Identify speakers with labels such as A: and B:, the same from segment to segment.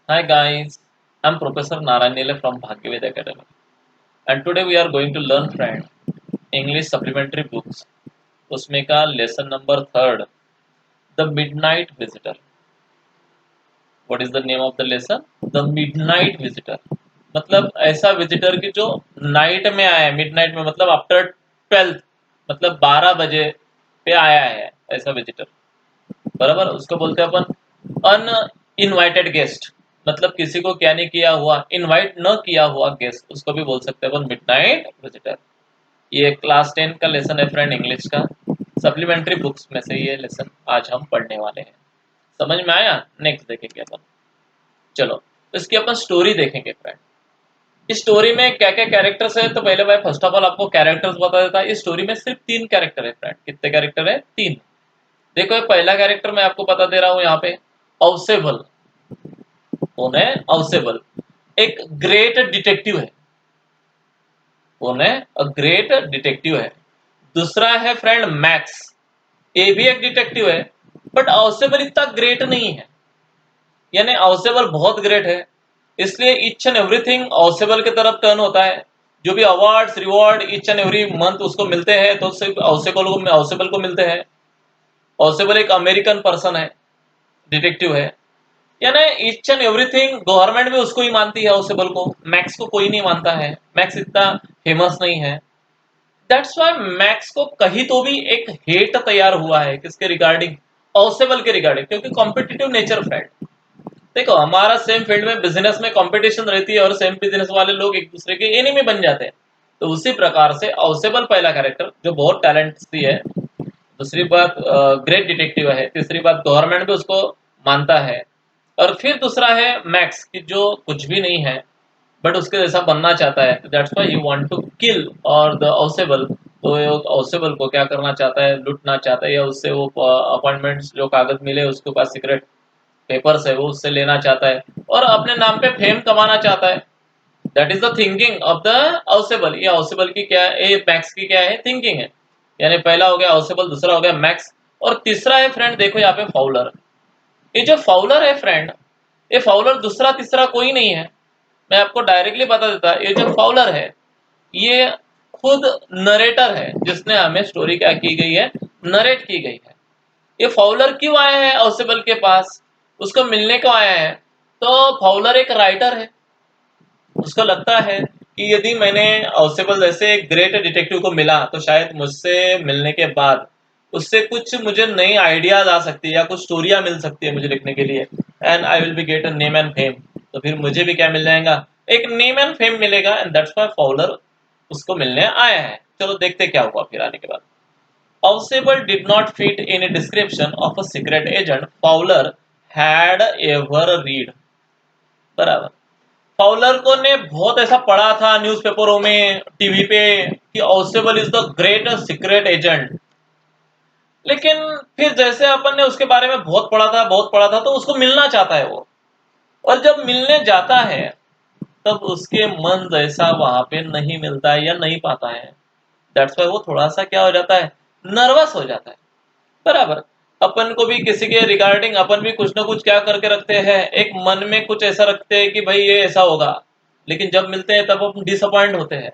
A: Hi guys, I'm Professor Naranile from Bhagyavid Academy, and today we are going to learn friend English supplementary books. उसमें का lesson number third, The Midnight Visitor. What is the name of the lesson? The Midnight Visitor. मतलब ऐसा visitor की जो night में आया है, midnight में मतलब आफ्टर 12, मतलब 12 बजे पे आया है ऐसा विजिटर। बराबर, उसको बोलते हैं अपन अनइनवाइटेड गेस्ट। मतलब किसी को क्या नहीं किया हुआ, इनवाइट न किया हुआ गेस्ट, उसको भी बोल सकते हैं अपन मिडनाइट विजिटर। ये क्लास 10 का लेसन है फ्रेंड, इंग्लिश का। सप्लीमेंट्री बुक्स में से ये लेसन आज हम पढ़ने वाले हैं। समझ में आया? नेक्स्ट देखेंगे अपन। चलो, इसकी अपन स्टोरी देखेंगे फ्रेंड। इस स्टोरी में क्या क्या कैरेक्टर्स है, तो पहले मैं फर्स्ट ऑफ ऑल आपको कैरेक्टर्स बता देता। इस स्टोरी में सिर्फ 3 कैरेक्टर है फ्रेंड। कितने कैरेक्टर है? 3। देखो, ये पहला कैरेक्टर मैं आपको बता दे रहा हूं यहाँ पे, औसेबल। कौन है? औसेबल। एक ग्रेट डिटेक्टिव है। कौन है? अ ग्रेट डिटेक्टिव है। दूसरा है फ्रेंड मैक्स। ये भी एक डिटेक्टिव है, बट औसेबल इतना ग्रेट नहीं है। यानी औसेबल बहुत ग्रेट है, इसलिए ईच एंड एवरीथिंग औसेबल की तरफ टर्न होता है। जो भी awards reward each and every month उसको मिलते हैं, तो सिर्फ औसेबल को मिलते हैं। औसेबल एक अमेरिकन पर्सन है, डिटेक्टिव है। यानी ईच एंड एवरीथिंग गवर्नमेंट भी उसको ही मानती है, औसेबल को। मैक्स को कोई नहीं मानता है, मैक्स इतना फेमस नहीं है। दैट्स व्हाई मैक्स को कहीं तो भी एक हेट तैयार हुआ है, किसके रिगार्डिंग? औसेबल के रिगार्डिंग, क्योंकि कॉम्पिटिटिव नेचर फ्रेंड। देखो, हमारा सेम फील्ड में बिजनेस में कंपटीशन रहती है और सेम बिजनेस वाले लोग एक दूसरे के एनिमी बन जाते हैं। तो उसी प्रकार से औसेबल पहला कैरेक्टर जो बहुत टैलेंटसी है। दूसरी बात, ग्रेट डिटेक्टिव है। तीसरी बात, गवर्नमेंट भी उसको मानता है। और फिर दूसरा है मैक्स, कि जो कुछ भी नहीं है, बट उसके जैसा बनना चाहता है। That's why he want to kill और द औसेबल। तो ये औसेबल को क्या करना चाहता है? लूटना चाहता है, या उससे वो अपॉइंटमेंट्स जो कागज मिले उसके पास सीक्रेट पेपर्स है वो उससे लेना चाहता है, और अपने नाम पे फेम कमाना चाहता है। That is the thinking of the Ausable. ये औसेबल की क्या है, ये मैक्स की क्या है, थिंकिंग है। यानी पहला हो गया औसेबल, दूसरा हो गया मैक्स, और तीसरा है फ्रेंड, देखो यहाँ पे फाउलर। ये जो फाउलर है फ्रेंड, ये फाउलर दूसरा तीसरा कोई नहीं है। मैं आपको डायरेक्टली बता देता, ये जो फाउलर है, ये खुद नरेटर है, जिसने हमें स्टोरी क्या की गई है, नरेट की गई है। ये फाउलर क्यों आया है औसेबल के पास? उसको मिलने को आया है। तो फाउलर एक राइटर है। उसको लगता है कि यदि मैंने औसेबल जैसे एक ग्रेट डिटेक्टिव को मिला, तो शायद मुझसे मिलने के बाद उससे कुछ मुझे नई आइडियाज आ सकती है, या कुछ स्टोरियां मिल सकती है मुझे लिखने के लिए। And I will B get a name and fame. तो फिर मुझे भी क्या मिल जाएगा? एक नेम एंड फेम मिलेगा। एंड दैट्स व्हाई फाउलर उसको मिलने आया है। चलो देखते क्या हुआ फिर आने के बाद। Ausable did not fit in a description of a secret agent Fowler had ever read. बराबर। फाउलर को ने बहुत ऐसा पढ़ा था न्यूज़पेपरों में, टीवी पे, कि Ausable is the great secret agent. लेकिन फिर जैसे अपन ने उसके बारे में बहुत पढ़ा था, तो उसको मिलना चाहता है वो। और जब मिलने जाता है, तब उसके मन जैसा वहां पे नहीं मिलता है, या नहीं पाता है। दैट्स वाई वो थोड़ा सा क्या हो जाता है, नर्वस हो जाता है। बराबर। अपन को भी किसी के रिगार्डिंग अपन भी कुछ ना कुछ क्या करके रखते हैं, एक मन में कुछ ऐसा रखते हैं कि भाई ये ऐसा होगा, लेकिन जब मिलते हैं तब हम डिसअपॉइंट होते हैं।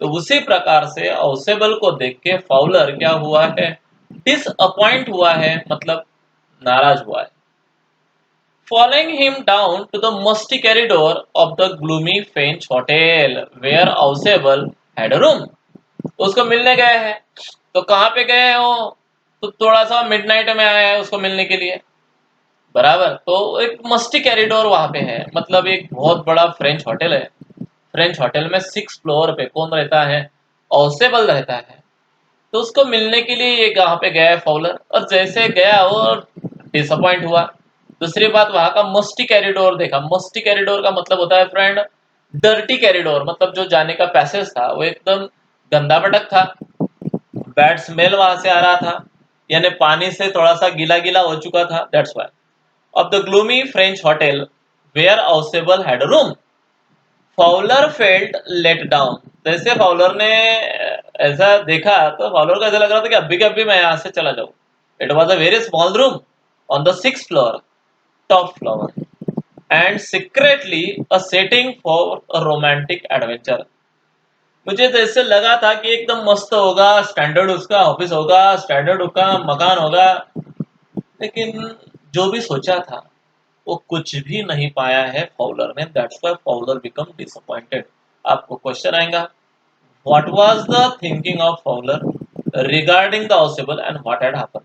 A: तो उसी प्रकार से औसेबल को देख के फाउलर क्या हुआ है, डिसअपॉइंट हुआ है, मतलब नाराज हुआ है। Following him down to the musty corridor of the gloomy French hotel where Ausable had a room. उसको मिलने गए हैं। तो कहाँ पे गए हैं वो? तो थोड़ा सा मिडनाइट में आया है उसको मिलने के लिए। बराबर। तो एक मस्टी कॉरिडोर वहां पे है, मतलब एक बहुत बड़ा फ्रेंच होटल है। फ्रेंच होटल में 6 फ्लोर पे कौन रहता है? ऑसेबल रहता है। तो उसको मिलने के लिए ये कहाँ पे गया है फाउलर, और जैसे गया वो डिसअपॉइंट हुआ। दूसरी बात, वहां का मस्टी कॉरिडोर देखा। मस्टी कॉरिडोर का मतलब होता है फ्रेंड डर्टी कॉरिडोर, मतलब जो जाने का पैसेज था वो एकदम गंदा बटक था। बैड स्मेल वहां से आ रहा था, यानी पानी से थोड़ा सा गीला गीला हो चुका था। That's why of the gloomy French hotel where Ausable had a room, Fowler felt let down. जैसे फाउलर ने ऐसा देखा, तो फाउलर को ऐसा लग रहा था कि अभी के अभी मैं यहाँ से चला जाऊँ। It was a very small room on the 6th floor, top floor. and secretly a setting for a romantic adventure. मुझे तो ऐसे लगा था कि एकदम मस्त होगा, स्टैंडर्ड उसका ऑफिस होगा, स्टैंडर्ड उसका मकान होगा, लेकिन जो भी सोचा था वो कुछ भी नहीं पाया है फाउलर ने. That's why Fowler became disappointed. आपको क्वेश्चन आएगा, what was the thinking of Fowler regarding the Ausable and what had happened.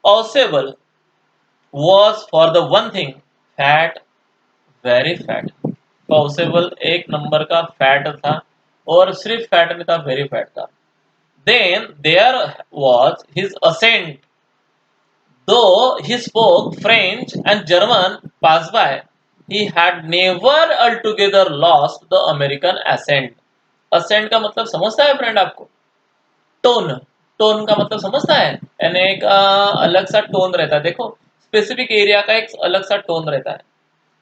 A: Ausable was for the one thing fat, very fat. Ausable एक नंबर का fat था और सिर्फ fat नहीं था, very fat था. Then there was his accent. Though he spoke French and German pass by, he had never altogether lost the American accent. Accent का मतलब समझता है फ्रेंड आपको? टोन. टोन का मतलब समझता है? यानी एक अलग सा टोन रहता है. देखो, स्पेसिफिक एरिया का एक अलग सा टोन रहता है.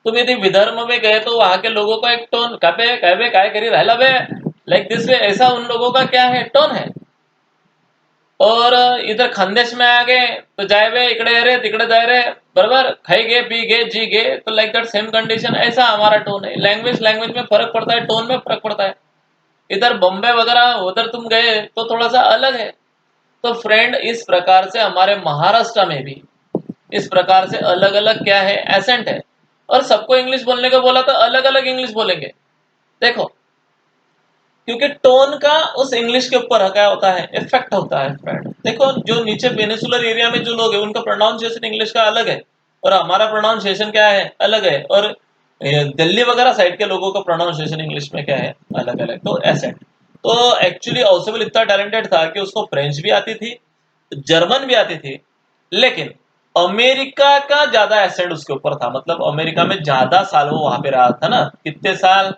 A: तुम यदि विदर्भ में गए तो वहां के लोगों का एक टोन, काबे काबे काय करी रहला बे, लाइक दिस वे, ऐसा उन लोगों का क्या है, टोन है. और इधर खानदेश में आ गए तो जाए वे इकडे रे तिकडे जाए रे, बराबर, खाई गे पी गे जी गे, तो लाइक दैट सेम कंडीशन. ऐसा हमारा टोन है. लैंग्वेज लैंग्वेज में फर्क पड़ता है, टोन में फर्क पड़ता है. इधर बॉम्बे वगैरह उधर तुम गए तो थोड़ा सा अलग है. तो फ्रेंड, इस प्रकार से हमारे महाराष्ट्र में भी इस प्रकार से अलग अलग क्या है, एसेंट है. और सबको इंग्लिश बोलने को बोला तो अलग अलग इंग्लिश बोलेंगे. देखो, क्योंकि टोन का उस इंग्लिश के ऊपर क्या होता है, इफेक्ट होता है फ्रेंड. देखो, जो नीचे पेनिसुलर एरिया में जो लोग हैं उनका प्रोनाउंसिएशन इंग्लिश का अलग है और हमारा प्रोनाउंसिएशन क्या है, अलग है. और दिल्ली वगैरह साइड के लोगों का प्रोनाउंसिएशन इंग्लिश में क्या है, अलग अलग. तो एसेंट. तो एक्चुअली ऑसेबल इतना टैलेंटेड था कि उसको फ्रेंच भी आती थी, जर्मन भी आती थी, लेकिन अमेरिका का ज्यादा एसेंट उसके ऊपर था. मतलब अमेरिका में ज्यादा साल वो वहां पे रहा था ना, कितने साल,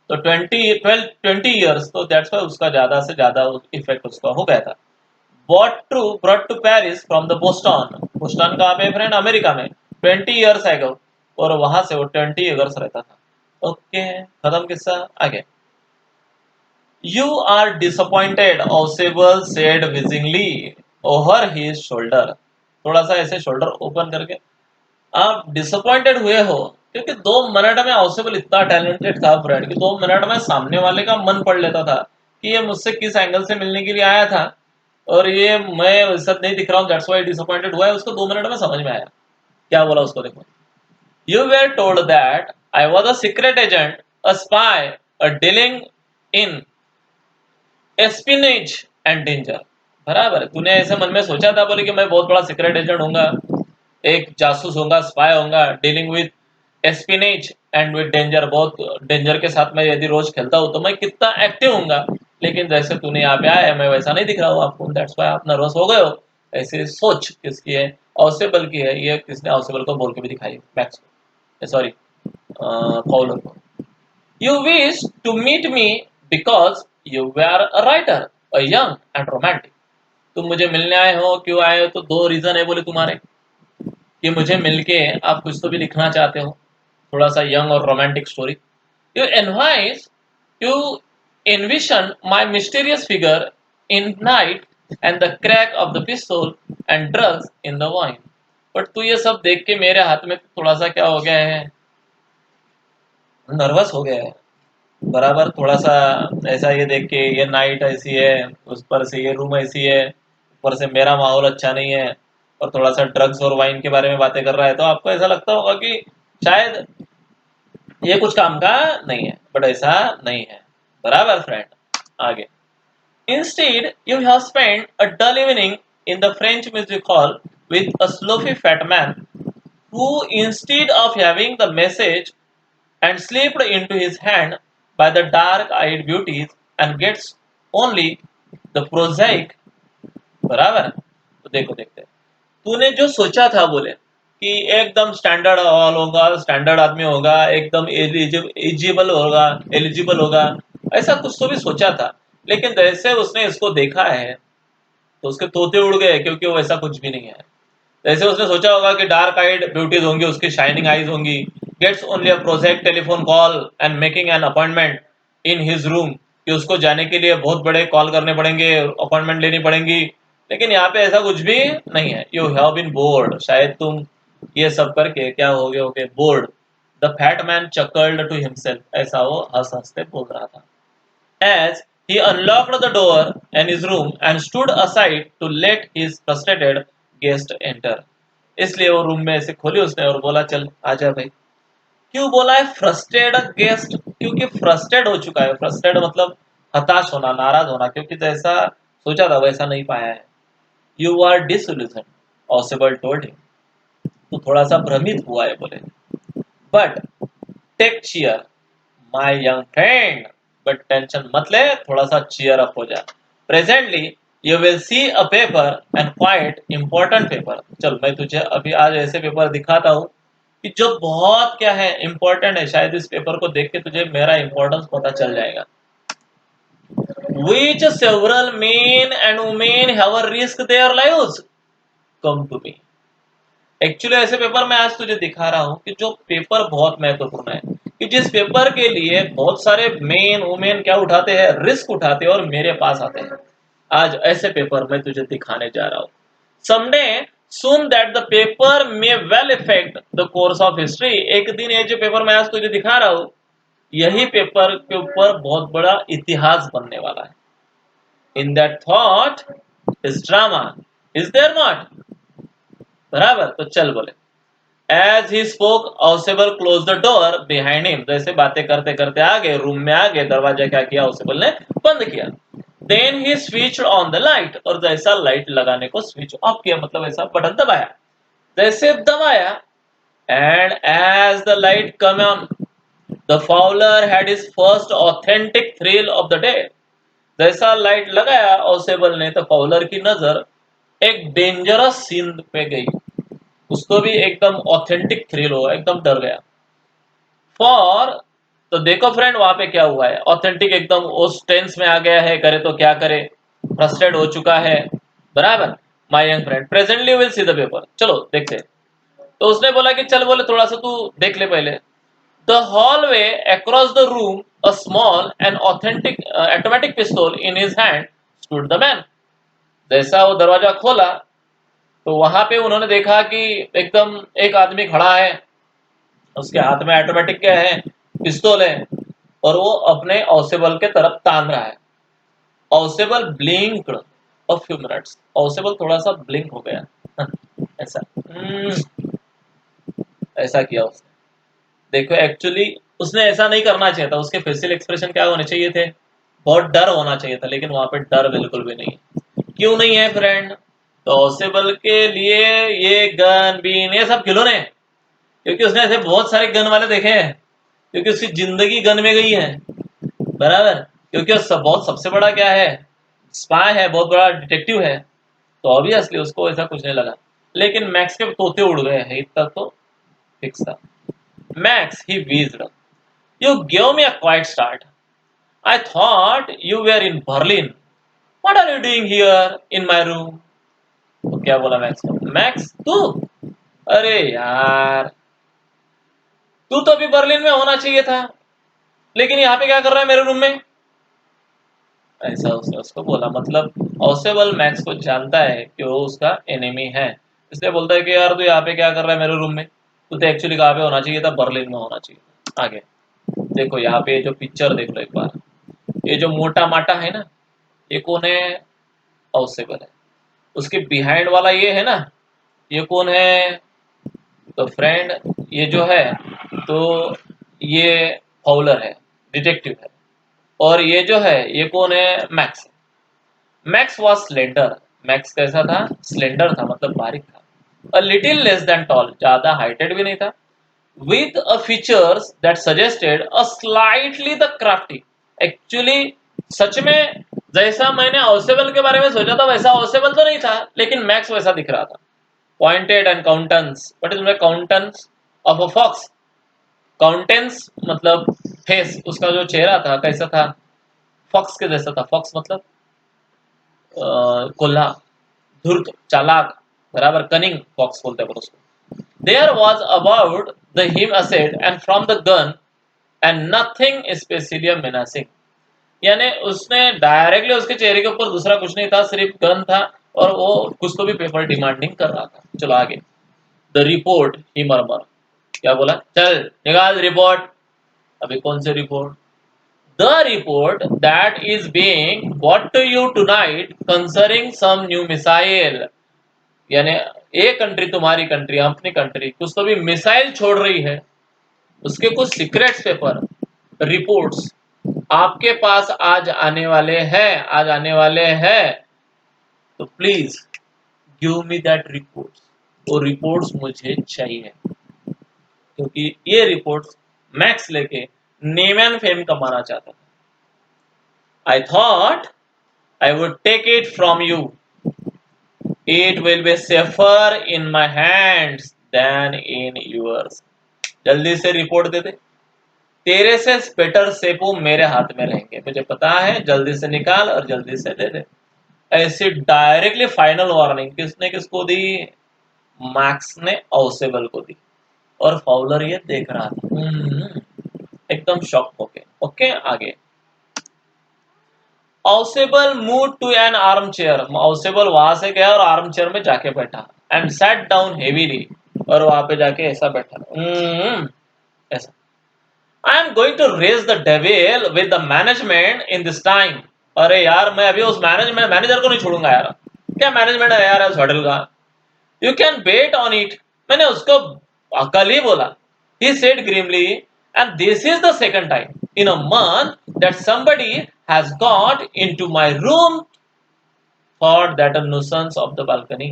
A: तो 20 ईयर्स. तो दैट्स वाई उसका ज्यादा से ज्यादा इफेक्ट उसका हो गया था. Brought to Paris from the Boston. Boston कहाँ पे फ्रेंड, अमेरिका में. 20 ईयर्स आएगा और वहां से वो 20 ईयर्स रहता था. ओके, खत्म किस्सा. आगे. You are disappointed, Ausable said wheezingly over his shoulder. थोड़ा सा ऐसे शोल्डर ओपन करके, आप डिसअपॉइंटेड हुए हो क्योंकि 2 मिनट में ऑसेबल इतना टैलेंटेड था फ्रेंड कि 2 मिनट में सामने वाले का मन पढ़ लेता था कि ये मुझसे किस एंगल से मिलने के लिए आया था और ये मैं इज्जत नहीं दिख रहा हूँ, दैट्स व्हाई डिसअपॉइंटेड हुआ है. उसको 2 मिनट में समझ में आया. क्या बोला उसको, देखो. You were told that I was a secret agent, a spy, a dealing in espionage and danger. बराबर है, तूने ऐसे मन में सोचा था बोले कि मैं बहुत बड़ा सीक्रेट एजेंट होऊंगा, एक जासूस होगा, स्पाई होगा, dealing with espionage and with danger, बहुत डेंजर के साथ मैं यदि रोज खेलता हूँ तो मैं कितना एक्टिव होऊंगा. लेकिन जैसे तूने यहाँ पे आया, मैं वैसा नहीं दिख रहा हूँ आपको, दैट्स व्हाई आप नर्वस हो गए हो. ऐसी सोच किसकी है, ऑसेबल की है. ये किसने ऑसेबल को बोल के भी दिखाई, मैक्स को, सॉरी फॉलोर को. You wish to meet me because you were a writer, a young and romantic. तुम मुझे मिलने आए हो, क्यों आए हो, तो 2 रीजन है बोले तुम्हारे कि मुझे मिलके आप कुछ तो भी लिखना चाहते हो, थोड़ा सा यंग और romantic story. You envisage, you envision my mysterious figure in night and the crack of the pistol and drugs in the wine. But तू ये सब देख के मेरे हाथ में थोड़ा सा क्या हो गया है, नर्वस हो गया है. बराबर, थोड़ा सा ऐसा ये देख के, ये नाइट ऐसी है, उस पर से ये रूम ऐसी है, ऊपर से मेरा माहौल अच्छा नहीं है और थोड़ा सा ड्रग्स और वाइन के बारे में बातें कर रहा है, तो आपको ऐसा लगता होगा कि शायद ये कुछ काम का नहीं है. बट ऐसा नहीं है. बराबर फ्रेंड. आगे. Instead, you have spent a dull evening in the French music hall with a sloppy fat man who, instead of having the message and slipped into his hand by the dark-eyed beauties and gets only the prosaic. बराबर है. तो देखो, देखते हैं. तूने जो सोचा था बोले कि एकदम स्टैंडर्ड हॉल होगा, स्टैंडर्ड आदमी होगा, एकदम एलिजिबल होगा, एलिजिबल होगा, ऐसा कुछ तो भी सोचा था. लेकिन जैसे उसने इसको देखा है तो उसके तोते उड़ गए, क्योंकि वो ऐसा कुछ भी नहीं है. जैसे उसने सोचा होगा कि डार्क आइड ब्यूटीज होंगी, उसकी शाइनिंग आईज होंगी, gets only a project telephone call and making an appointment in his room, कि उसको जाने के लिए बहुत बड़े कॉल करने पड़ेंगे, अपॉइंटमेंट लेनी पड़ेंगी. लेकिन यहाँ पे ऐसा कुछ भी नहीं है. यू हैव बीन बोर्ड, शायद तुम ये सब करके क्या हो गया, okay board. The fat man chuckled to himself, ऐसा वो हंस हंसते बोल रहा था। As he unlocked the door in his room and stood aside to let his frustrated guest enter. इसलिए वो रूम में ऐसे खोली उसने और बोला चल आजा भाई। क्यों बोला है फ्रस्ट्रेटेड गेस्ट? क्योंकि फ्रस्ट्रेट हो चुका है। फ्रस्ट्रेट मतलब हताश होना, नाराज होना, क्योंकि जैसा सोचा था वैसा नहीं पाया है। You are disillusion, Ausable told him. तो थोड़ा सा भ्रमित हुआ है बोले। But take cheer my young friend, but tension मत ले, थोड़ा सा चीयर अप हो जा। Presently you will see a paper and quite important paper. चल मैं तुझे अभी आज ऐसे पेपर दिखाता हूँ कि जो बहुत क्या है इंपॉर्टेंट है। शायद इस पेपर को देख के तुझे मेरा इंपॉर्टेंस पता चल जाएगा। Which several men and women have risked their lives? Come to me. Actually ऐसे पेपर मैं आज तुझे दिखा रहा हूँ कि जो पेपर बहुत महत्वपूर्ण है, कि जिस पेपर के लिए बहुत सारे मेन वुमेन क्या उठाते हैं, रिस्क उठाते हैं और मेरे पास आते हैं। आज ऐसे पेपर मैं तुझे दिखाने जा रहा हूँ। Someday soon that the paper may well effect the course of history. एक दिन ये जो पेपर मैं आज तुझे दिखा रहा हूँ, यही पेपर के ऊपर बहुत बड़ा इतिहास बनने वाला है। In that thought is drama, is there not? बराबर, तो चल बोले। As he spoke, Ausable closed the door behind him. जैसे बातें करते करते आगे रूम में आगे दरवाजा क्या किया, Ausable ने बंद किया। Then he switched on the light, और जैसा लाइट लगाने को स्विच ऑफ किया, मतलब ऐसा बटन दबाया। जैसे दबाया, and as the light came on, the Fowler had his first authentic thrill of the day. जैसा लाइट लगाया Ausable ने, तो फाउलर की नजर एक डेंजरस सीन पे गई। उसको भी एकदम ऑथेंटिक थ्रिल हुआ, एकदम डर गया। फॉर, तो देखो फ्रेंड वहां पे क्या हुआ है, ऑथेंटिक एकदम उस टेंस में आ गया है, करे तो क्या करे, फ्रस्ट्रेट हो चुका है। बराबर। My young friend presently will see the paper, चलो देखते हैं। तो उसने बोला कि चल बोले थोड़ा सा तू देख ले पहले। The hallway across the room a small and authentic automatic pistol in his hand stood the man. जैसा वो दरवाजा खोला तो वहां पे उन्होंने देखा कि एकदम एक आदमी खड़ा है, उसके हाथ में ऑटोमेटिक क्या है, पिस्तौल है, और वो अपने ऑसेबल के तरफ तान रहा है। Ausable ब्लिंक्ड a few minutes, Ausable थोड़ा सा ब्लिंक हो गया ऐसा ऐसा किया उसने। देखो एक्चुअली उसने ऐसा नहीं करना चाहिए था, उसके फेशियल एक्सप्रेशन क्या होने चाहिए थे, बहुत डर होना चाहिए था, लेकिन वहां पे डर बिल्कुल भी नहीं है। क्यों नहीं है फ्रेंड? तो ऑसेबल के लिए ये गन बीन ये सब खिलौने हैं, क्योंकि उसने ऐसे बहुत सारे गन वाले देखे हैं, क्योंकि उसकी जिंदगी गन में गई है। बराबर। क्योंकि वो बहुत सबसे बड़ा क्या है, स्पाई है, बहुत बड़ा डिटेक्टिव है। तो ऑब्वियसली उसको ऐसा कुछ नहीं लगा। लेकिन मैक्स के तोते उड़ गए हैं, इतना तो फिक्स था। Max he wheezed, you give me a quite start, I thought you were in Berlin, what are you doing here in my room? तो क्या बोला मैक्स को, मैक्स तू, अरे यार तू तो अभी बर्लिन में होना चाहिए था, लेकिन यहाँ पे क्या कर रहा है मेरे रूम में? ऐसा उसने उसको बोला। मतलब ऑसेबल मैक्स को जानता है कि वो उसका एनिमी है, इसलिए बोलता है कि यार तू यहाँ पे क्या कर रहा है मेरे रूम में? तू तो एक्चुअली कहाँ पे होना चाहिए था, बर्लिन में होना चाहिए था। आगे देखो यहाँ पे जो पिक्चर देख लो एक बार, ये जो मोटा माटा है ना, ये कौन है? ऑसेबल है। उसके बिहाइंड वाला ये है ना, ये कौन है? तो फ्रेंड ये जो है, तो ये फाउलर है, डिटेक्टिव है। और ये जो है ये कौन है? Max. Max was slender, Max कैसा था? स्लेंडर था, मतलब बारीक था। A little less than tall, ज्यादा हाइटेड भी नहीं था। With a features that suggested a slightly the crafty. Actually सच में जैसा मैंने ऑसेबल के बारे में सोचा था वैसा ऑसेबल तो नहीं था, लेकिन मैक्स वैसा दिख रहा था। Pointed and countenance, what is countenance of a fox? Countenance मतलब फेस, उसका जो चेहरा था कैसा था? फॉक्स के जैसा था। फॉक्स मतलब कोल्हा, धूर्त, चालाक। बराबर, कनिंग फॉक्स बोलते हैं उसको। There was about the him asset and from the gun and nothing specially menacing. यानी उसने डायरेक्टली उसके चेहरे के ऊपर दूसरा कुछ नहीं था, सिर्फ गन था, और वो कुछ तो भी पेपर डिमांडिंग कर रहा था। चलो आगे। द रिपोर्ट ही मरमर, क्या बोला, चल निकाल रिपोर्ट। अभी कौन से report? The report that is being brought to you tonight concerning some new missile, यानी एक कंट्री, तुम्हारी कंट्री, अपनी कंट्री कुछ तो भी मिसाइल छोड़ रही है, उसके कुछ सीक्रेट्स पेपर, रिपोर्ट्स आपके पास आज आने वाले हैं, आज आने वाले हैं, तो please give me that reports. वो रिपोर्ट्स मुझे चाहिए, क्योंकि ये रिपोर्ट्स मैक्स लेके नेम एंड फेम कमाना चाहता था। I thought I would take it from you, it will be safer in my hands then in yours. जल्दी से रिपोर्ट दे दे, तेरे से बेटर सेफ वो मेरे हाथ में रहेंगे, मुझे पता है, जल्दी से निकाल और जल्दी से दे दे। ऐसी डायरेक्टली फाइनल वार्निंग किसने किसको दी? मैक्स ने ऑसेबल को दी, और फाउलर ये देख रहा था एकदम शॉक होके। ओके आगे, Ausable move to an arm chair, Ausable वहां से गया और आर्म चेयर में जाके बैठा, एंड सैट डाउन हेवीली, और वहां पे जाके ऐसा बैठा, ऐसा। I am going to raise the devil with the management in this time. अरे यार मैं अभी उस मैनेजर को नहीं छोड़ूंगा यार, क्या मैनेजमेंट है यार उस होटल का, you can bet on it. मैंने उसको कल ही बोला, he said grimly, and this is the second time in a month that somebody has got into my room for that a nuisance of the balcony।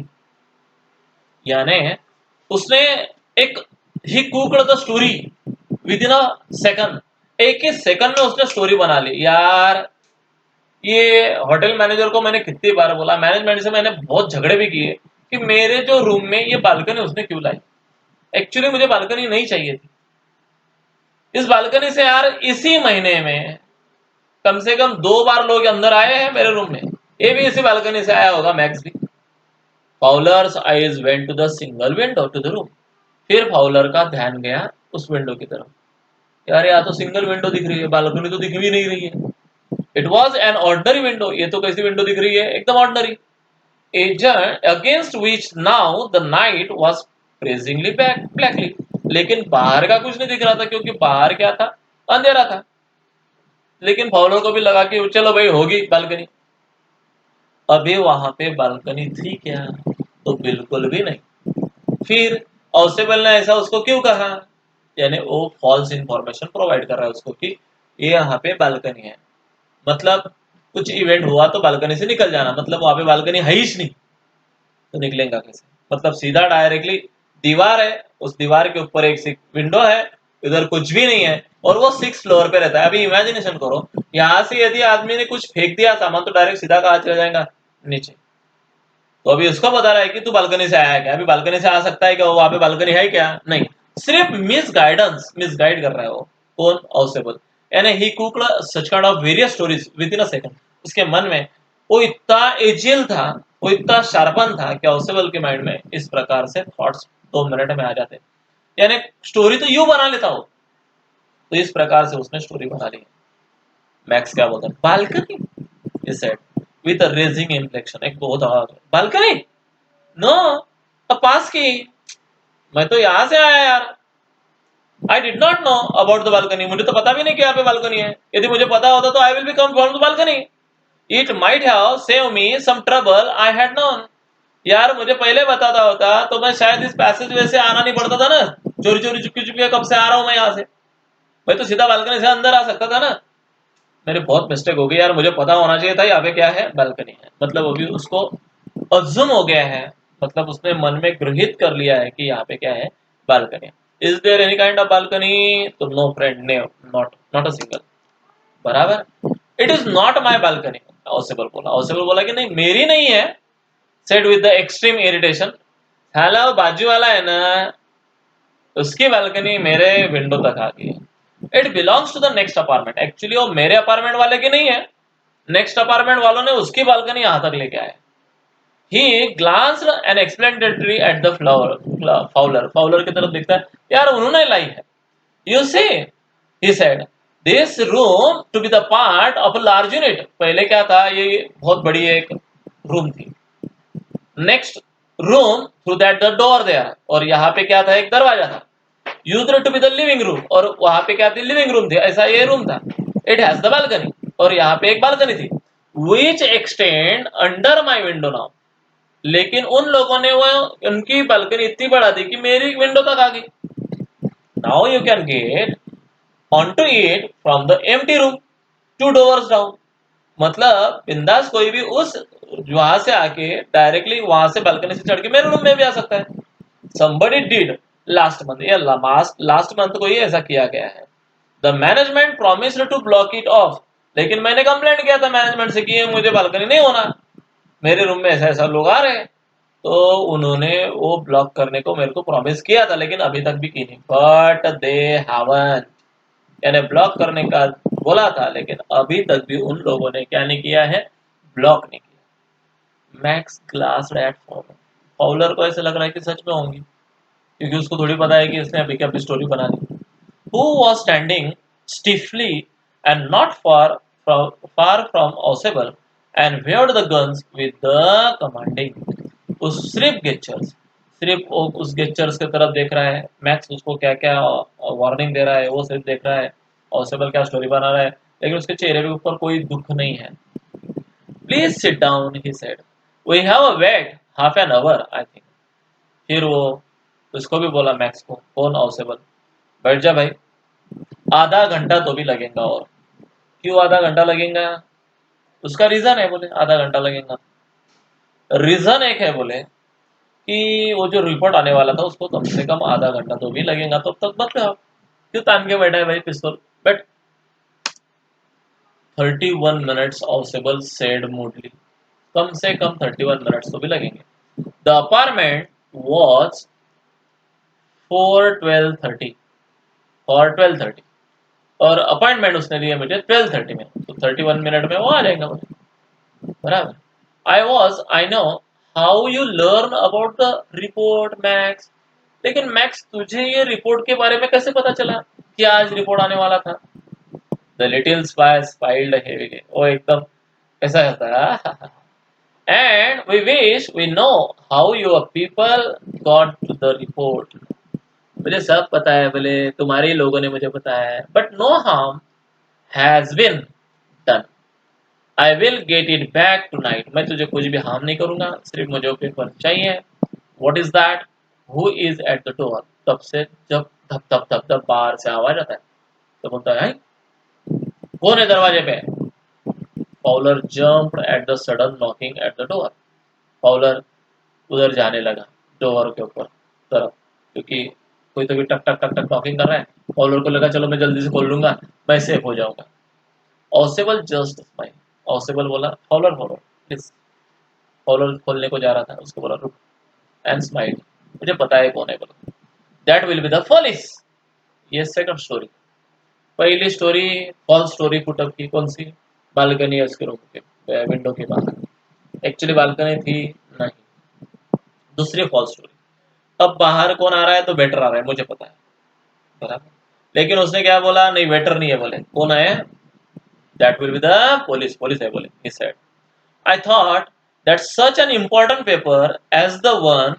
A: यानी उसने एक ही cooked the story within a second, एक ही second में उसने story बना ली। यार ये होटल मैनेजर को मैंने कितनी बार बोला, मैनेजमेंट से मैंने बहुत झगड़े भी किए कि मेरे जो रूम में ये बालकनी उसने क्यों लाई। एक्चुअली मुझे बालकनी नहीं चाहिए थी। इस बालकनी से यार इसी महीने में कम से कम 2 बार लोग अंदर आए हैं मेरे रूम में, ये भी इसी बालकनी से आया होगा मैक्स भी। Fowler's eyes went to the single window to the room, फिर फाउलर का ध्यान गया उस विंडो की तरफ। यार यहाँ तो सिंगल विंडो दिख रही है, बालकनी तो दिख भी नहीं रही है। It was an ordinary window, ये तो कैसी विंडो दिख रही है, एकदम ordinary. Agent against which now the night was pressingly blackly, लेकिन बाहर का कुछ नहीं दिख रहा था, क्योंकि बाहर क्या था, अंधेरा था। लेकिन फाउलर को भी लगा कि चलो भाई होगी बालकनी। अभी वहां पे बालकनी थी क्या? तो बिल्कुल भी नहीं। फिर ऑसेबल ने ऐसा उसको क्यों कहा? यानी वो फॉल्स इंफॉर्मेशन प्रोवाइड कर रहा है उसको कि ये यहाँ पे बालकनी है, मतलब कुछ इवेंट हुआ तो बालकनी से निकल जाना, मतलब वहां पे बालकनी है ही नहीं, तो निकलेगा कैसे? मतलब सीधा डायरेक्टली दीवार है, उस दीवार के ऊपर एक विंडो है, इधर कुछ भी नहीं है, और वो 6 फ्लोर पे रहता है। अभी इमेजिनेशन करो, यहाँ से यदि आदमी ने कुछ फेंक दिया सामान तो डायरेक्ट सीधा कहाँ चला जाएगा? नीचे। तो अभी उसको बता रहा है कि तू बालकनी से आया क्या? अभी बालकनी से आ सकता है क्या? वहां पे बालकनी है क्या? नहीं, सिर्फ मिसगाइड कर रहा है वो। कौन? ऑसेबल। यानी he cooked such kind of various stories within a second. उसके मन में वो इतना एजिल था, वो इतना शार्पन था कि ऑसेबल के माइंड में इस प्रकार से थॉट्स 2 मिनट में आ जाते। यानी स्टोरी तो यूं बना लेता हो, तो इस प्रकार से उसने स्टोरी बना ली। मैक्स क्या बोलता है? Balcony, he said with a raising inflection, एक बहुत आवाज, बालकनी? नो, पास की, मैं तो यहाँ से आया यार। I did not know about the balcony, मुझे तो पता भी नहीं कि यहाँ पे बालकनी है। यदि मुझे पता होता तो I will be come from the balcony, it might have save me some trouble I had known. यार मुझे पहले बताता होता तो मैं शायद इस पैसेज वे से आना नहीं पड़ता था ना, चोरी चोरी चुपके चुपके कब से आ रहा हूँ मैं यहाँ से, मैं तो सीधा बालकनी से अंदर आ सकता था ना। मेरे बहुत मिस्टेक हो गई यार, मुझे पता होना चाहिए था यहाँ पे क्या है, बालकनी है। मतलब अभी उसको अज्यूम हो गया है, मतलब उसने मन में गृहित कर लिया है कि यहाँ पे क्या है, balcony. Is there any kind of balcony? तो no friend, no, not a single. बराबर, it is not my balcony. Ausable बोला कि नहीं, मेरी नहीं है। Said with the extreme irritation, हालांकि बाजू वाला है ना, उसकी बालकनी मेरे विंडो तक आ गई है। It belongs to the next apartment, actually वो मेरे अपार्टमेंट वाले की नहीं है, नेक्स्ट अपार्टमेंट वालों ने उसकी बालकनी यहां तक लेके आए। He glanced and explanatory at the Fowler की तरफ देखता है, यार उन्होंने लाई है। You see, he said, this room to be the part of a large unit। पहले क्या था, ये बहुत बड़ी एक रूम थी। Next room through that the door there, और यहाँ पे क्या था, एक दरवाजा था। Used to be the living room, और वहां पे क्या थी, लिविंग रूम थी, ऐसा ये रूम था। इट हैज द बालकनी, और यहाँ पे एक बालकनी थी। Which extend under my window now, लेकिन उन लोगों ने वो उनकी बालकनी इतनी बढ़ा दी कि मेरी विंडो तक आ गई। Now you can get on to it from the empty room 2 doors down. मतलब बिंदास कोई भी उस वहां से आके डायरेक्टली वहां से बालकनी से चढ़ के मेरे रूम में भी आ सकता है। somebody did लास्ट मंथ, ये लास्ट मंथ को ही ऐसा किया गया है। The management promised to block it off, लेकिन मैंने कंप्लेंट किया था मैनेजमेंट से कि ये मुझे बालकनी नहीं होना, मेरे रूम में ऐसा ऐसा लोग आ रहे हैं। तो उन्होंने वो ब्लॉक करने को मेरे को प्रॉमिस किया था, लेकिन अभी तक भी की नहीं। बट दे हैवंट, यानी ब्लॉक करने का बोला था, लेकिन अभी तक भी उन लोगों ने क्या नहीं किया है, ब्लॉक नहीं किया। मैक्स ग्लास एट फॉलोर, फॉलोर को ऐसे लग रहा है कि सच में होंगी, क्योंकि उसको थोड़ी पता है कि इसने अभी क्या स्टोरी बना दी। Who was standing stiffly and not far from Ausable and waved the guns with the commanding, उस सिर्फ गेस्चर्स, सिर्फ वो उस गेस्चर्स की तरफ देख रहा है। मैक्स उसको क्या क्या वार्निंग दे रहा है वो सिर्फ देख रहा है, ऑसेबल क्या स्टोरी बना रहा है, लेकिन उसके चेहरे के ऊपर कोई दुख नहीं है। Please sit down he said, we have a wait half an hour I think. फिर वो उसको भी बोला मैक्स को, कौन ऑसेबल, बैठ जा भाई, आधा घंटा तो भी लगेगा। और क्यों आधा घंटा लगेगा, उसका रीजन है, बोले आधा घंटा लगेगा। रीजन एक है, बोले कि वो जो रिपोर्ट आने वाला था उसको कम से कम आधा घंटा तो भी लगेगा, तो तब तक मत जाओ, क्यों तान के बैठा है भाई पिस्तौल, बट 31 minutes ऑसेबल सेड मूडली, कम से कम 31 minutes तो भी लगेंगे। द अपार्टमेंट वॉज फॉर 12:30 और अपॉइंटमेंट उसने दिया मुझे 12:30 में, तो 31 मिनट में वो आ जाएगा मुझे, बराबर। I know how you learn about the report max, लेकिन मैक्स तुझे ये रिपोर्ट के बारे में कैसे पता चला कि आज रिपोर्ट आने वाला था। The little spy smiled heavily, वो एकदम ऐसा रहता है। And we wish we know how your people got the report, मुझे सब पता है, बोले तुम्हारे ही लोगों ने मुझे बताया है, but no harm has been done, I will get it back tonight, मैं तुझे कुछ भी हार्म नहीं करूंगा, सिर्फ मुझे पेपर चाहिए। What is that, who is at the door, तब से जब धप धप धप धप बाहर से आवाज आता है तो बोलता है कौन है दरवाजे पे। Fowler jumped at the sudden knocking at the door, Fowler उधर जाने लगा डोर के ऊपर तरफ, क्योंकि कोई तो भी टक टक टक टक नॉकिंग कर रहा है। फाउलर को लगा चलो मैं जल्दी से खोल लूंगा, मैं सेफ हो जाऊंगा। ऑसेबल जस्ट स्माइल, ऑसेबल बोला फॉलोर फॉलोर प्लीज, फॉलोर खोलने को जा रहा था, उसको बोला रुक, एंड स्माइल, मुझे पता है कौन है, बोला that will be the Foley. ये सेकंड स्टोरी। पहली स्टोरी फॉल्स स्टोरी पुटअप की, कौन सी, बालकनी है उसके रूम के विंडो के बाहर, एक्चुअली बालकनी थी नहीं। दूसरी फॉल्स स्टोरी, अब बाहर कौन आ रहा है, तो वेटर आ रहा है, मुझे पता है, बराबर। लेकिन उसने क्या बोला, नहीं वेटर नहीं है, बोले कौन है, that will be the police, police है, बोले he said. I thought that such an important paper as the one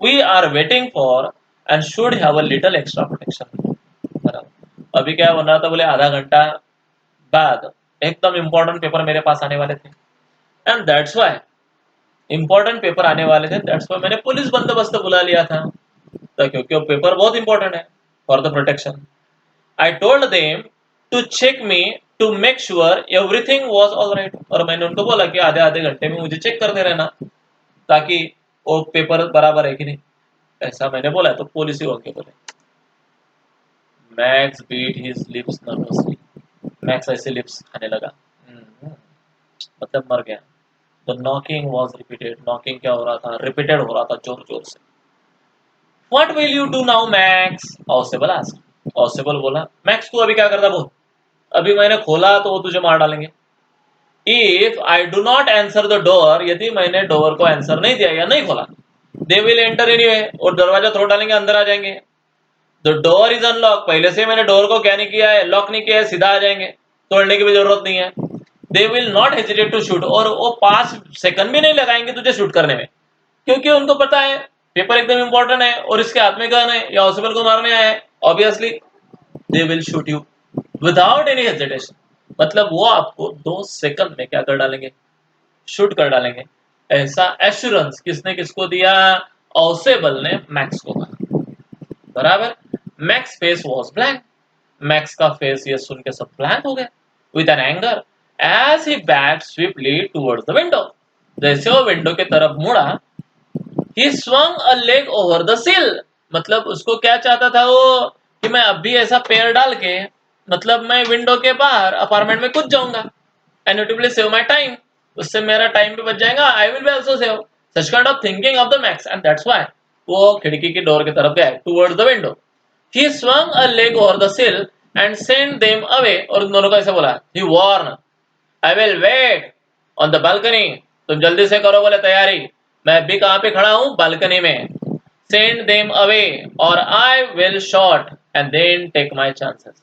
A: we are waiting for and should have a little extra protection. बराबर। अभी क्या बन रहा था, बोले आधा घंटा बाद एकदम इंपॉर्टेंट पेपर मेरे पास आने वाले थे, and that's why, important paper आने वाले थे, दैट्स व्हाई मैंने पुलिस बंदोबस्त बुला लिया था, तो क्योंकि वो पेपर बहुत इंपॉर्टेंट है for the protection. I told them to check me to make sure everything was all right, और मैंने उनको बोला कि आधे आधे घंटे में मुझे चेक करते रहना ताकि वो पेपर बराबर है कि नहीं, ऐसा मैंने बोला है, तो पुलिस ही होंगे, बोले। Max beat his lips nervously, Max ऐसे लिप्स खाने लगा, मतलब मर गया। The knocking was repeated, knocking क्या हो रहा था, रिपीटेड हो रहा था जोर जोर से। What will you do now max, Ausable asked, Ausable बोला मैक्स तू अभी क्या करता बोल, अभी मैंने खोला तो वो तुझे मार डालेंगे। If I do not answer the door, यदि मैंने डोर को आंसर नहीं दिया या नहीं खोला, दे विल एंटर एनीवे, और दरवाजा तोड़ डालेंगे, अंदर आ जाएंगे। द डोर इज अनलॉक, पहले से मैंने डोर को क्या नहीं किया है, लॉक नहीं किया है, सीधा आ जाएंगे, तोड़ने की भी जरूरत नहीं है। They will not hesitate to shoot, और वो 5 सेकंड भी नहीं लगाएंगे तुझे शूट करने में, क्योंकि उनको पता है पेपर एकदम इंपॉर्टेंट है और इसके हाथ में गन है, या ऑसिबल को मारने आया है, obviously they will shoot you without any hesitation. मतलब वो आपको 2 सेकंड में क्या कर डालेंगे, शूट कर डालेंगे। ऐसा एश्योरेंस किसने किसको दिया, ऑसेबल ने मैक्स को कहा। बराबर। Max face was blank. Max का फेस ये सुन के सब ब्लैंक हो गया with an anger as he back swiftly towards the window. जैसे वो विंडो की तरफ मुड़ा, ही swung a leg over the sill। मतलब उसको क्या चाहता था वो, कि मैं अब भी ऐसा पैर डाल के, मतलब मैं विंडो के बाहर अपार्टमेंट में कूद जाऊंगा, and it will save my time, उससे मेरा टाइम भी बच जाएगा, आई will be also save. Such kind of thinking of the max and that's why वो खिड़की की डोर की तरफ गया towards the window. He swung a leg over the sill and sent them away। और उन दोनों को ऐसे बोला, he warned, I will wait on the balcony। तुम जल्दी से करो बोले तैयारी, मैं अभी कहाँ पे खड़ा हूँ, बालकनी में। Send them away or I will shot and then take my chances।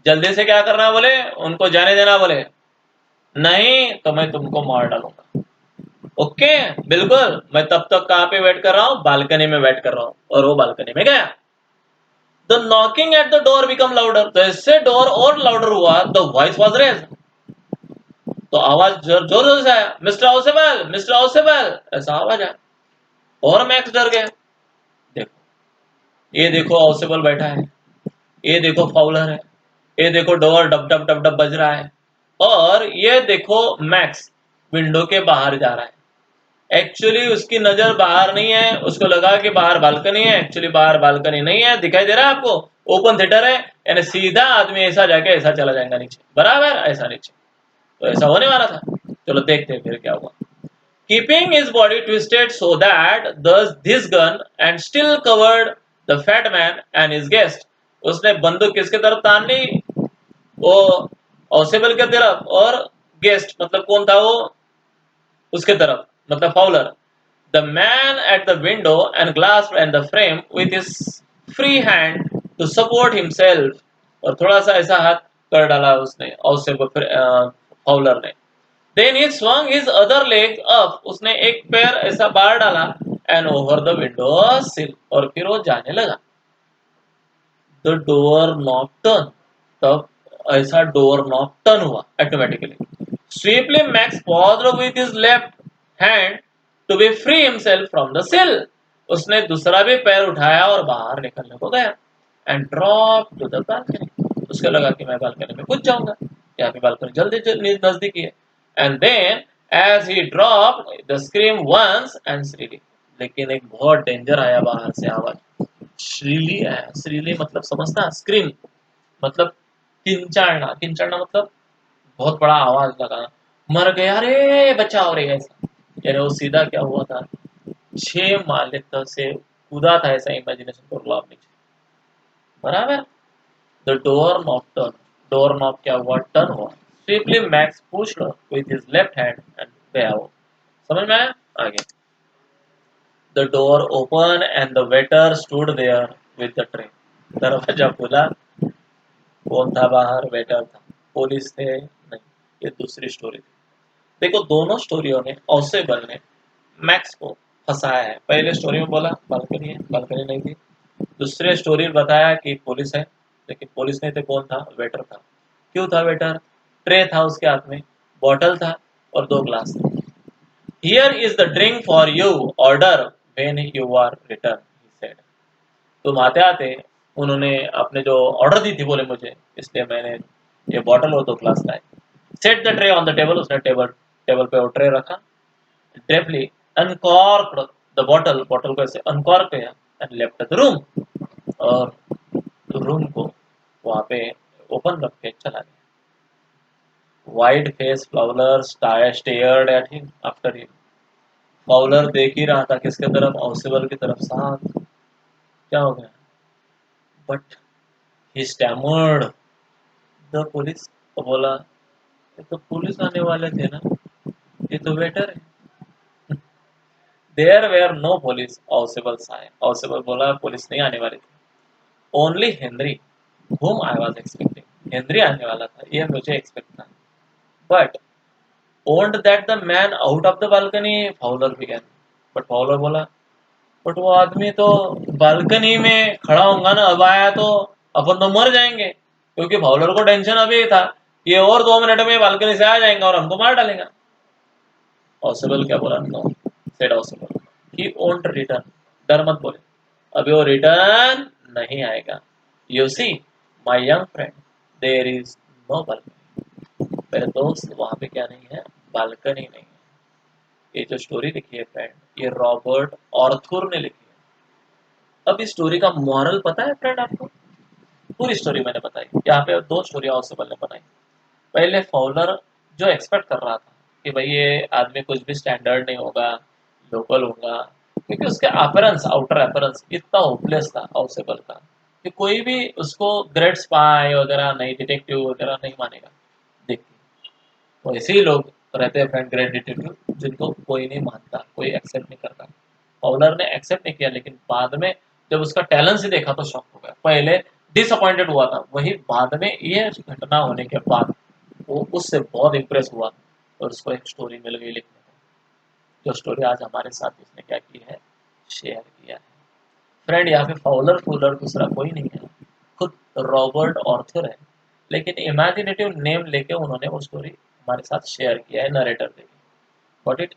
A: जल्दी से क्या करना बोले, उनको जाने देना बोले, नहीं तो मैं तुमको मार डालूंगा। ओके बिल्कुल, मैं तब तक कहाँ पे वेट कर रहा हूँ, बालकनी में वेट कर रहा हूँ। और वो बालकनी में गया। The knocking at the door become louder. जैसे डोर और लाउडर हुआ, द वॉइस वाज रेज। तो आवाज जोर जोर से आया, मिस्टर हाउसेबल, मिस्टर हाउसेबल, ऐसा आवाज आया। और मैक्स डर गया। देखो, ये देखो हाउसेबल बैठा है, ये देखो फाउलर है, ये देखो door dub dub dub dub बज रहा है, और ये देखो मैक्स विंडो के बाहर जा रहा है। एक्चुअली उसकी नजर बाहर नहीं है, उसको लगा कि बाहर बालकनी है, एक्चुअली बाहर बालकनी नहीं है। दिखाई दे रहा है आपको, ओपन थिएटर है, यानी सीधा आदमी ऐसा जाके ऐसा चला जाएगा नीचे, बराबर ऐसा नीचे। तो ऐसा होने वाला था। चलो देखते हैं फिर क्या हुआ। Keeping his body twisted so that thus this gun and still covered the fat man and his guest। उसने बंदूक किसके तरफ तान ली, वो ऑसेबल के तरफ, और गेस्ट मतलब कौन था वो, उसके तरफ, मतलब Fowler. The man at the window and glass and the frame with his free hand to support himself. और थोड़ा सा ऐसा हाथ कर डाला उसने ऑसेबल फाउलर ने। Then he swung his other leg up। उसने एक पैर ऐसा बाहर डाला, and over the window sill। और फिर वो जाने लगा। The door knob turn। तब ऐसा डोर नॉब टर्न हुआ automatically. Swiftly Max paused with his left hand to be free himself from the sill। उसने दूसरा भी पैर उठाया और बाहर निकलने को गया, and dropped to the balcony। उसको लगा कि मैं बालकनी में कूद जाऊंगा, यहाँ पे बालकनी जल्दी नजदीकी है। And then as he dropped the scream once and shrilly। लेकिन एक बहुत डेंजर आया बाहर से आवाज, श्रीली आया। श्रीली मतलब समझता, स्क्रीम मतलब किंचाड़ना। किंचाड़ना मतलब बहुत बड़ा आवाज लगाना, मर गया रे बचाओ रे, ऐसा। यानी वो सीधा क्या हुआ था, 6 माले तक से कूदा था, ऐसा इमेजिनेशन कर लो आप नीचे, बराबर। The door knob turn. Door knob क्या हुआ, टर्न हुआ। Swiftly Max pushed with his left hand and गया वो। समझ में आया आगे। The door open and the waiter stood there with the tray. दरवाजा खुला, कौन था बाहर, वेटर था। पुलिस थे नहीं, ये दूसरी स्टोरी थी। देखो दोनों स्टोरियों ने, ऑसेबल ने मैक्स को फंसाया है। पहले स्टोरी में बोला बालकनी है, बालकनी नहीं थी। दूसरे स्टोरी में बताया कि पुलिस है, लेकिन पुलिस नहीं थे, कौन था, वेटर था। क्यों था वेटर, ट्रे था उसके हाथ में, बॉटल था और 2 ग्लास थे। Here is the drink for you, order when you are return, he said. तुम आते आते उन्होंने अपने जो ऑर्डर दी थी बोले मुझे, इसलिए मैंने ये बॉटल और 2 ग्लास लाए। Set the tray on the table. उसने टेबल टेबल पे वो ट्रे रखा। Drapely uncorked the bottle. Bottle को ऐसे अनकॉर्क किया एंड लेफ्ट द रूम। और रूम को वहां पे ओपन रख के चला गया। Wide face Fowler stared at him after him. Fowler देख ही रहा था किसके तरफ, ऑसिबल की तरफ। साथ क्या हो गया, but he stammered the police. तो बोला, ये तो पुलिस आने वाले थे ना, ये तो वेटर है। There were no police, Ausable say. Ausable बोला पुलिस नहीं आने वाली थी। Only Henry whom I was expecting। Henry आने वाला था, ये मुझे एक्सपेक्ट था। But won't that the man out of the balcony, Fowler began। But Fowler बोला, बट वो आदमी तो बालकनी में खड़ा होगा ना, अब आया तो अपन तो मर जाएंगे, क्योंकि फाउलर को टेंशन अभी था ये और 2 मिनट में बालकनी से आ जाएंगे और हमको मार डालेंगे। पॉसिबल क्या बोला, no said Ausable, he won't return, डर मत बोले, अभी वो रिटर्न नहीं आएगा। You see my young friend, there is no balcony, मेरे दोस्त वहां पे क्या नहीं है, बालकनी नहीं है। ये जो स्टोरी लिखी है फ्रेंड, ये रॉबर्ट ऑर्थर ने लिखी है। अब इस स्टोरी का मॉरल पता है फ्रेंड आपको? पूरी स्टोरी मैंने बताई, यहाँ पे 2 स्टोरी ऑसिबल ने बनाई। पहले फॉलर जो एक्सपेक्ट कर रहा था कि भाई ये आदमी कुछ भी स्टैंडर्ड नहीं होगा, लोकल होगा, क्योंकि उसके अपीयरेंस, आउटर अपीयरेंस इतना होपलेस था ऑसिबल का कि कोई भी उसको ग्रेट स्पाई वगैरह नहीं, डिटेक्टिव वगैरह नहीं मानेगा देख के। तो ऐसे ही लोग रहते हैं फ्रेंड, ग्रेट डिटेक्टिव, जिनको कोई नहीं मानता, कोई एक्सेप्ट नहीं करता। फॉलर ने एक्सेप्ट नहीं किया, लेकिन बाद में जब उसका टैलेंट ही देखा तो शॉक हो गया। पहले डिसअपॉइंटेड हुआ था, वही बाद में ये घटना होने के बाद वो उससे बहुत इम्प्रेस हुआ और उसको एक स्टोरी मिल गई लिखने को, जो स्टोरी आज हमारे साथ उसने क्या की है, शेयर किया है। फ्रेंड यहाँ पे फाउलर फूलर दूसरा कोई नहीं है, खुद रॉबर्ट ऑर्थर है, लेकिन इमेजिनेटिव नेम लेके उन्होंने वो स्टोरी हमारे साथ शेयर किया है नरेटर देके। Got it?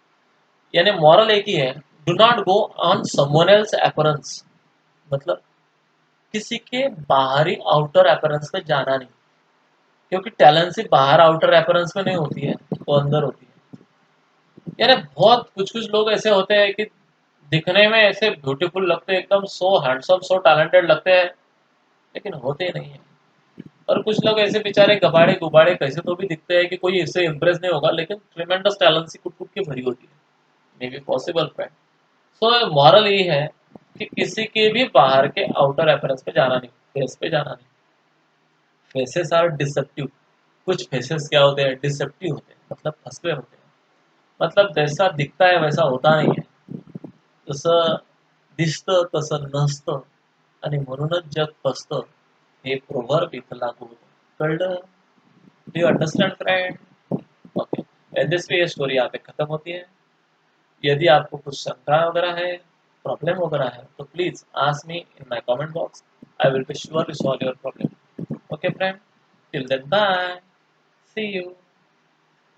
A: यानी मॉरल एक ही है, do not go on someone else appearance, मतलब किसी के बाहरी आउटर अपीयरेंस पे जाना नहीं, क्योंकि टैलेंट से बाहर आउटर अपीयरेंस में नहीं होती है, वो अंदर होती है। यानी बहुत कुछ कुछ लोग ऐसे होते हैं कि दिखने में ऐसे ब्यूटीफुल लगते हैं, एकदम सो हैंडसम, सो टैलेंटेड लगते हैं, लेकिन होते नहीं है। और कुछ लोग ऐसे बेचारे गबाड़े गुबाड़े कैसे तो भी दिखते हैं कि कोई इससे इम्प्रेस नहीं होगा, लेकिन ट्रिमेंडस टैलेंट से कुट कुट के भरी होती है। May be possible friend. So moral ये है कि किसी के भी बाहर के आउटर अपीयरेंस पे जाना नहीं, फेस पे जाना नहीं। फेसेस आर डिसेप्टिव, कुछ फेसेस क्या होते हैं, डिसेप्टिव होते हैं, मतलब फंसवे होते हैं, मतलब जैसा दिखता है वैसा होता नहीं है, जसं दिसतं तसं नसतं आणि म्हणूनच जग फसतं, हे प्रोव्हर्ब इथं लागू होतं। कळलं? Do you understand friend? Okay, and this way ये स्टोरी यहाँ पे खत्म होती है। यदि आपको कुछ शंका वगैरह है, प्रॉब्लम वगैरह है, तो please ask me in my comment box, I will be sure to solve your problem. Okay friend, till then bye, see you.